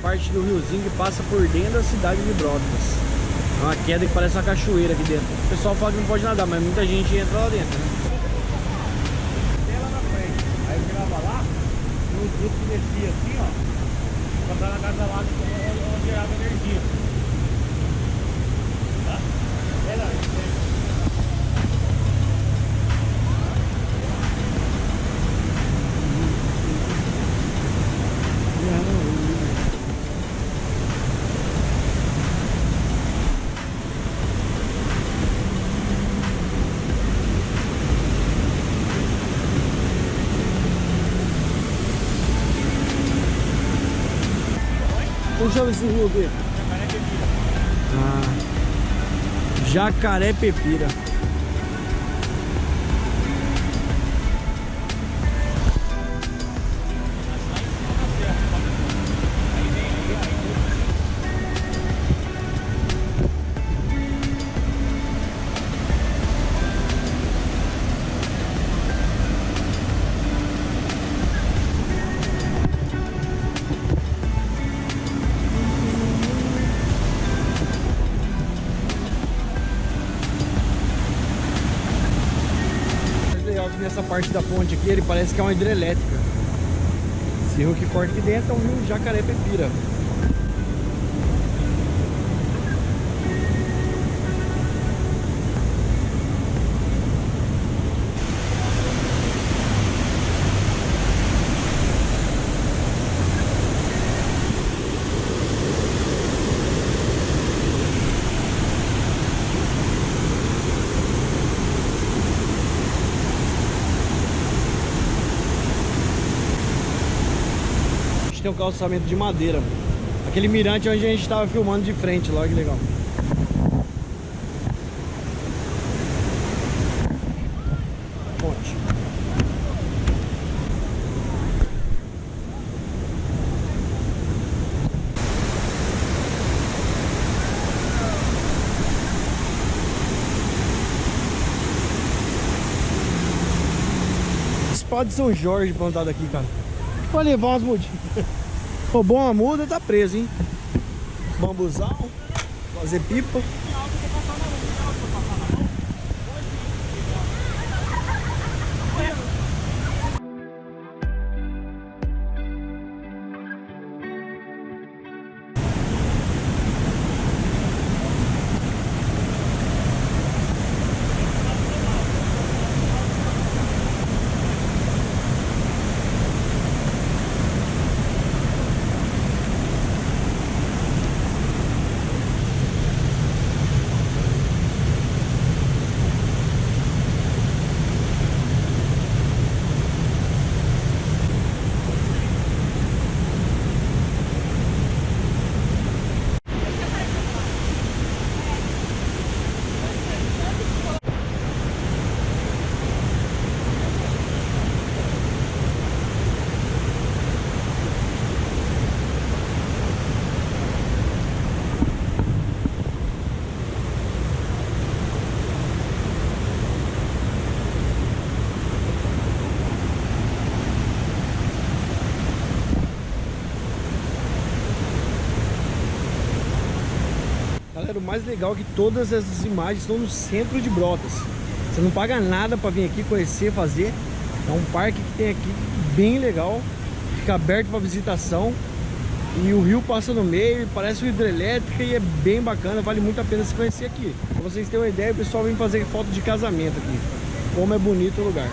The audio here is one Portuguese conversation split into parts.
Parte do riozinho que passa por dentro da cidade de Brotas. É uma queda que parece uma cachoeira aqui dentro. O pessoal fala que não pode nadar, mas muita gente entra lá dentro, né? Até lá na frente. Aí eu chegava lá, e os dutos que descia assim, ó, pra entrar na casa lá onde gerava energia. Tá? É lá, como chama esse rio aqui? Jacaré Pepira. Nessa parte da ponte aqui, ele parece que é uma hidrelétrica. Esse rio que corta aqui dentro é o rio Jacaré Pepira. Tem um calçamento de madeira, aquele mirante onde a gente estava filmando de frente, lá que legal. Ponte. Espada de São Jorge plantado aqui, cara. Pode levar umas mudinhas. Roubou uma muda, tá preso, hein? Bambuzal, fazer pipa. Galera, o mais legal é que todas essas imagens estão no centro de Brotas. Você não paga nada para vir aqui conhecer, fazer. É um parque que tem aqui bem legal, fica aberto para visitação. E o rio passa no meio, parece uma hidrelétrica e é bem bacana, vale muito a pena se conhecer aqui. Pra vocês terem uma ideia, o pessoal vem fazer foto de casamento aqui. Como é bonito o lugar.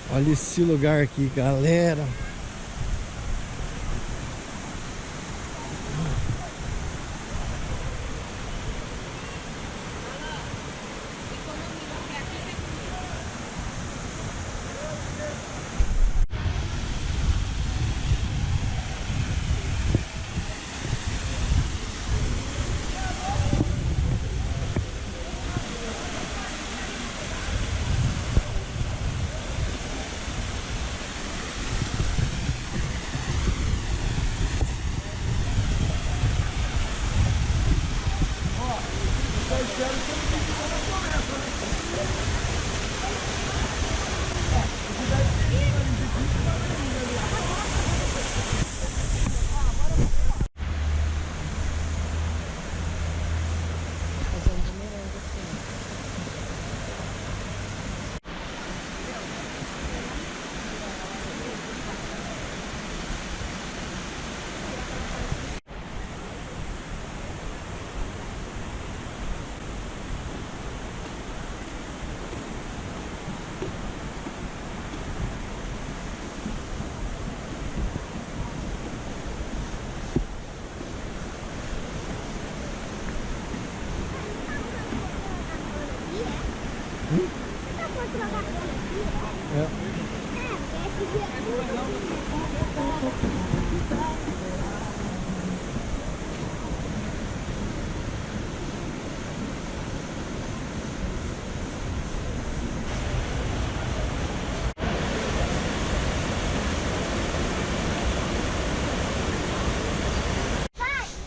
Olha esse lugar aqui, galera.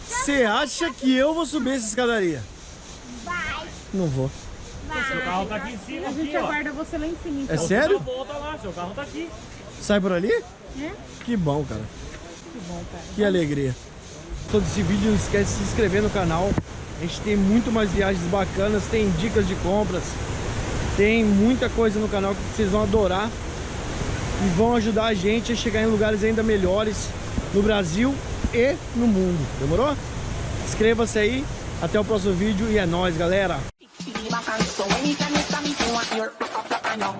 Você acha que eu vou subir essa escadaria? Vai, Não vou. Seu carro tá aqui em cima, A gente aqui, ó. aguarda você lá em cima. É Então. sério? Volta lá, seu carro tá aqui. Sai por ali? É? Que bom, cara. Que bom, cara. Que alegria. Todo esse vídeo, não esquece de se inscrever no canal. A gente tem muito mais viagens bacanas, tem dicas de compras, tem muita coisa no canal que vocês vão adorar e vão ajudar a gente a chegar em lugares ainda melhores no Brasil e no mundo. Demorou? Inscreva-se aí. Até o próximo vídeo e é nóis, galera. So anytime you stop me, you want your I know.